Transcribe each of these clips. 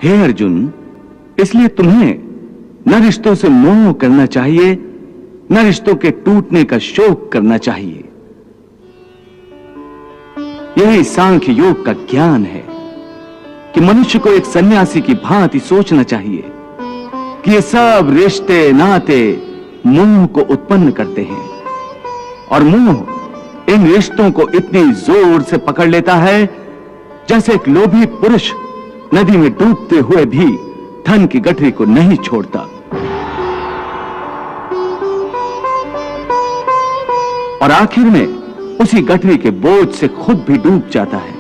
हे अर्जुन, इसलिए तुम्हें न रिश्तों से मोह करना चाहिए, न रिश्तों के टूटने का शोक करना चाहिए। यही सांख्य योग का ज्ञान है कि मनुष्य को एक सन्यासी की भांति सोचना चाहिए कि ये सब रिश्ते नाते मोह को उत्पन्न करते हैं, और मोह इन रिश्तों को इतनी जोर से पकड़ लेता है जैसे एक लोभी पुरुष नदी में डूबते हुए भी धन की गठरी को नहीं छोड़ता। और आखिर में उसी गठरी के बोझ से खुद भी डूब जाता है।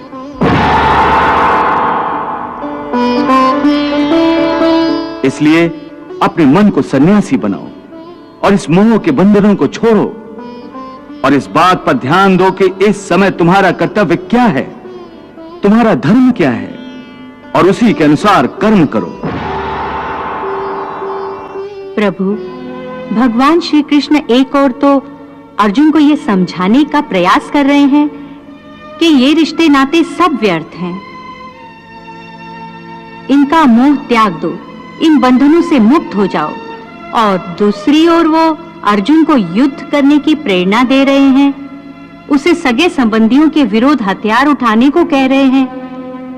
इसलिए अपने मन को सन्यासी बनाओ और इस मोह के बंधनों को छोड़ो, और इस बात पर ध्यान दो कि इस समय तुम्हारा कर्तव्य क्या है, तुम्हारा धर्म क्या है, और उसी के अनुसार कर्म करो। प्रभु, भगवान श्री कृष्ण एक और तो अर्जुन को यह समझाने का प्रयास कर रहे हैं कि ये रिश्ते नाते सब व्यर्थ हैं, इनका मोह त्याग दो, इन बंधनों से मुक्त हो जाओ। और दूसरी ओर वो अर्जुन को युद्ध करने की प्रेरणा दे रहे हैं, उसे सगे संबंधियों के विरोध हथियार उठाने को कह रहे हैं,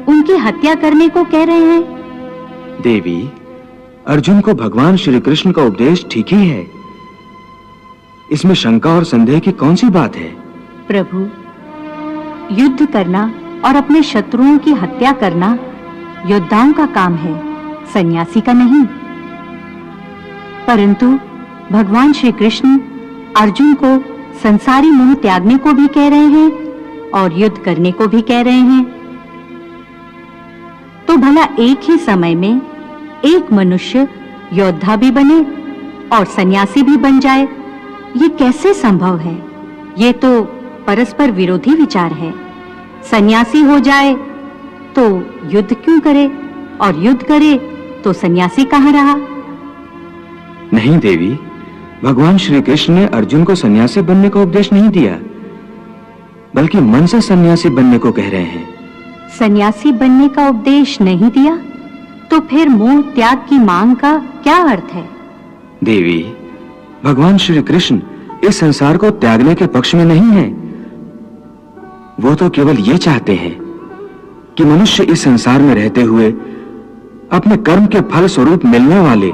उनकी हत्या करने को कह रहे हैं। देवी, अर्जुन को भगवान श्री कृष्ण का उपदेश ठीक ही है, इसमें शंका और संदेह की कौन सी बात है? प्रभु, युद्ध करना और अपने शत्रुओं की हत्या करना योद्धाओं का काम है, सन्यासी का नहीं। परंतु भगवान श्री कृष्ण अर्जुन को संसारी मोह त्यागने को भी कह रहे हैं और युद्ध करने को भी कह रहे हैं। तो भला एक ही समय में एक मनुष्य योद्धा भी बने और सन्यासी भी बन जाए, ये कैसे संभव है? ये तो परस्पर विरोधी विचार है। सन्यासी हो जाए तो युद्ध क्यों करे, और युद्ध करे तो सन्यासी कहाँ रहा? नहीं देवी, भगवान श्री कृष्ण ने अर्जुन को सन्यासी बनने का उपदेश नहीं दिया, बल्कि मन से सन्यासी बनने को कह रहे हैं। सन्यासी बनने का उपदेश नहीं दिया तो फिर मोह त्याग की मांग का क्या अर्थ है? देवी, भगवान श्री कृष्ण इस संसार को त्यागने के पक्ष में नहीं है। वो तो केवल ये चाहते हैं कि मनुष्य इस संसार में रहते हुए अपने कर्म के फल स्वरूप मिलने वाले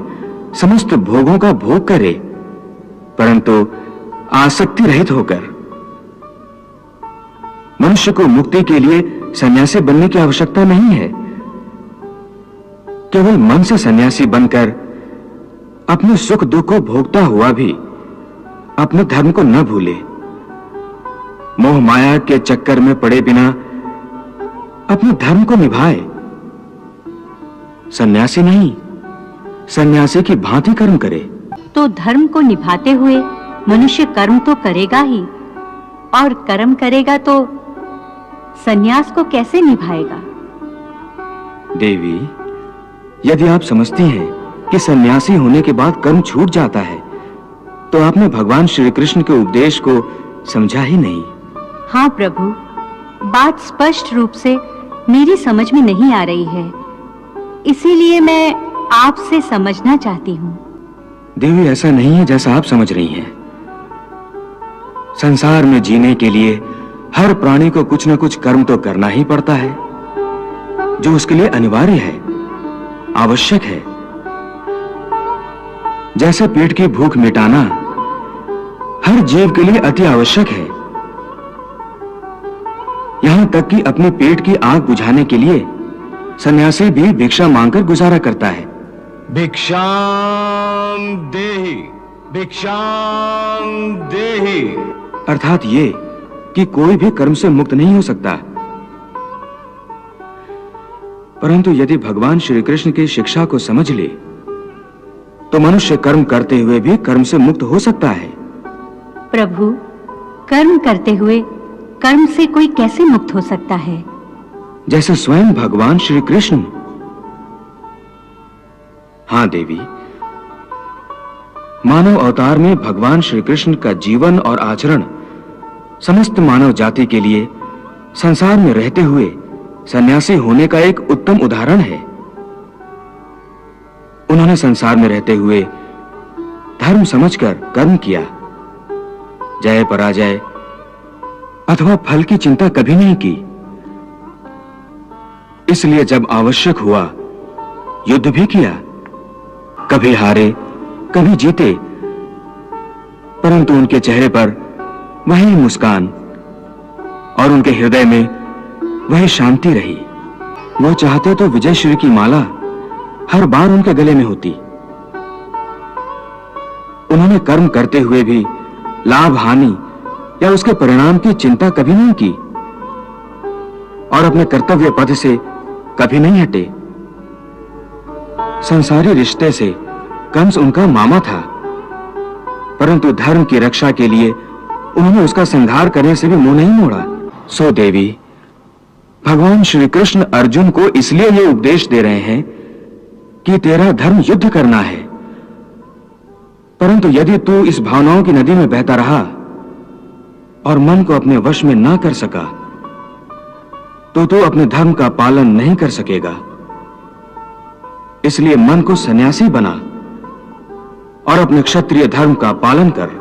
समस्त भोगों का भोग करे, परंतु आसक्ति रहित होकर। मनुष्य को मुक्ति के लिए सन्यासी बनने की आवश्यकता नहीं है। केवल मन से सन्यासी बनकर अपने सुख दुख को भोगता हुआ भी अपने धर्म को न भूले, मोह माया के चक्कर में पड़े बिना अपने धर्म को निभाए। सन्यासी नहीं, सन्यासी की भांति कर्म करे। तो धर्म को निभाते हुए मनुष्य कर्म तो करेगा ही, और कर्म करेगा तो सन्यास को कैसे निभाएगा? देवी, यदि आप समझती हैं कि सन्यासी होने के बाद कर्म छूट जाता है, तो आपने भगवान श्री कृष्ण के उपदेश को समझा ही नहीं। हाँ प्रभु, बात स्पष्ट रूप से मेरी समझ में नहीं आ रही है, इसीलिए मैं आपसे समझना चाहती हूँ। देवी, ऐसा नहीं है जैसा आप समझ रही हैं। संसार में जीने के लिए हर प्राणी को कुछ न कुछ कर्म तो करना ही पड़ता है, जो उसके लिए अनिवार्य है, आवश्यक है। जैसे पेट की भूख मिटाना हर जीव के लिए अति आवश्यक है, यहां तक कि अपने पेट की आग बुझाने के लिए सन्यासी भी भिक्षा मांगकर गुजारा करता है। भिक्षाम देहि, भिक्षाम देहि। अर्थात ये कि कोई भी कर्म से मुक्त नहीं हो सकता, परंतु यदि भगवान श्री कृष्ण की शिक्षा को समझ ले तो मनुष्य कर्म करते हुए भी कर्म से मुक्त हो सकता है। प्रभु, कर्म करते हुए कर्म से कोई कैसे मुक्त हो सकता है? जैसे स्वयं भगवान श्री कृष्ण। हाँ देवी, मानव अवतार में भगवान श्री कृष्ण का जीवन और आचरण समस्त मानव जाति के लिए संसार में रहते हुए सन्यासी होने का एक उत्तम उदाहरण है। उन्होंने संसार में रहते हुए धर्म समझकर कर्म किया, जय पराजय अथवा फल की चिंता कभी नहीं की। इसलिए जब आवश्यक हुआ युद्ध भी किया, कभी हारे कभी जीते, परंतु उनके चेहरे पर वही मुस्कान और उनके हृदय में वही शांति रही। वो चाहते तो विजयश्री की माला हर बार उनके गले में होती। उन्होंने कर्म करते हुए भी लाभ हानि या उसके परिणाम की चिंता कभी नहीं की और अपने कर्तव्य पथ से कभी नहीं हटे। संसारी रिश्ते से कंस उनका मामा था, परंतु धर्म की रक्षा के लिए उन्होंने उसका संहार करने से भी मुंह नहीं मोड़ा। सो देवी, भगवान श्री कृष्ण अर्जुन को इसलिए यह उपदेश दे रहे हैं कि तेरा धर्म युद्ध करना है, परंतु यदि तू इस भावनाओं की नदी में बहता रहा और मन को अपने वश में ना कर सका, तो तू अपने धर्म का पालन नहीं कर सकेगा। इसलिए मन को सन्यासी बना और अपने क्षत्रिय धर्म का पालन कर।